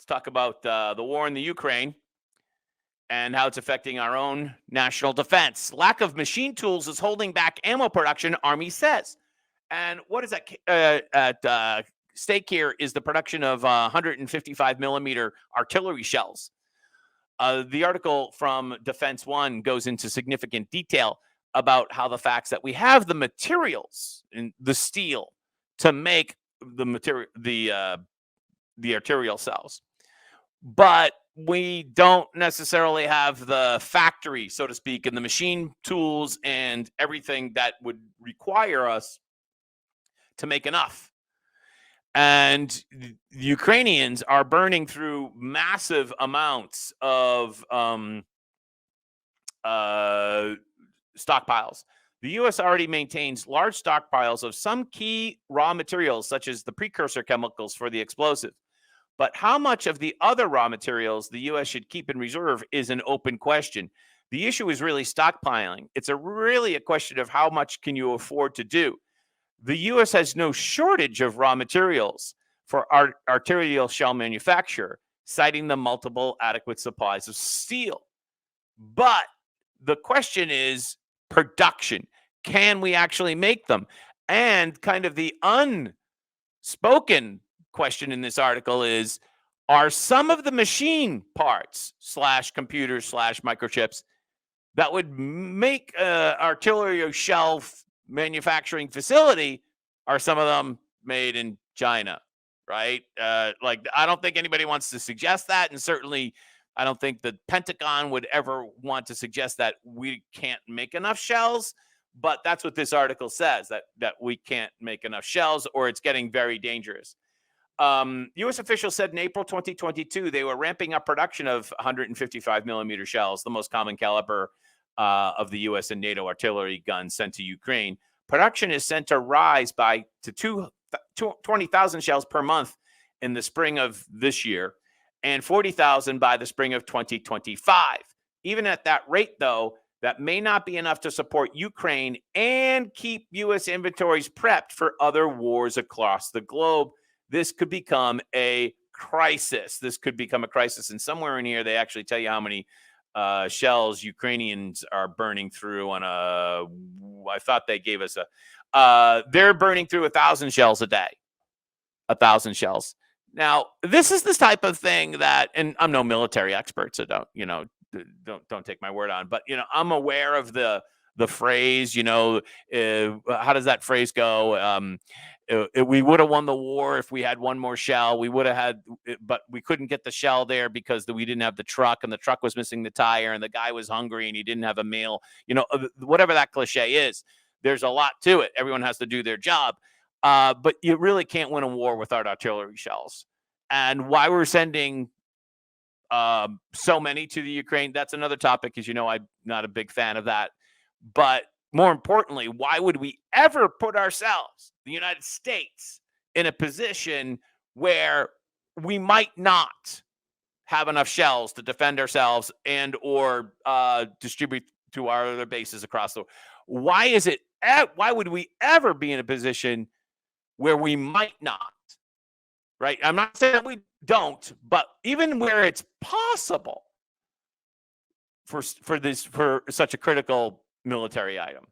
Let's talk about the war in the Ukraine and how it's affecting our own national defense. Lack of machine tools is holding back ammo production, Army says. And what is at stake here is the production of 155 millimeter artillery shells. The article from Defense One goes into significant detail about how the facts that we have the materials and the steel to make the material, the arterial cells, but we don't necessarily have the factory, so to speak, and the machine tools and everything that would require us to make enough. And the Ukrainians are burning through massive amounts of stockpiles. The U.S. already maintains large stockpiles of some key raw materials, such as the precursor chemicals for the explosive. But how much of the other raw materials the U.S. should keep in reserve is an open question. The issue is really stockpiling. It's really a question of how much can you afford to do. The U.S. has no shortage of raw materials for arterial shell manufacture, citing the multiple adequate supplies of steel. But the question is production. Can we actually make them? And kind of the unspoken question in this article is, are some of the machine parts / computers / microchips that would make artillery shell manufacturing facility, are some of them made in China, right? Like, I don't think anybody wants to suggest that, and certainly I don't think the Pentagon would ever want to suggest that we can't make enough shells. But that's what this article says, that we can't make enough shells, or it's getting very dangerous. U.S. officials said in April 2022 they were ramping up production of 155 millimeter shells, the most common caliber of the U.S. and NATO artillery guns sent to Ukraine. Production is sent to rise to 20,000 shells per month in the spring of this year, and 40,000 by the spring of 2025. Even at that rate, though, that may not be enough to support Ukraine and keep U.S. inventories prepped for other wars across the globe. This could become a crisis. And somewhere in here, they actually tell you how many shells Ukrainians are burning through I thought they gave us they're burning through 1,000 shells a day. 1,000 shells. Now, this is this type of thing that, and I'm no military expert, so don't take my word on, but I'm aware of the phrase, how does that phrase go? We would have won the war if we had one more shell. We would have had, but we couldn't get the shell there because we didn't have the truck, and the truck was missing the tire, and the guy was hungry and he didn't have a meal. Whatever that cliche is, there's a lot to it. Everyone has to do their job. But you really can't win a war without artillery shells. And why we're sending so many to the Ukraine, that's another topic, as you know, I'm not a big fan of that. But more importantly, why would we ever put ourselves, the United States, in a position where we might not have enough shells to defend ourselves and or distribute to our other bases across the world? Why would we ever be in a position where we might not? Right? I'm not saying we don't, but even where it's possible for such a critical military item.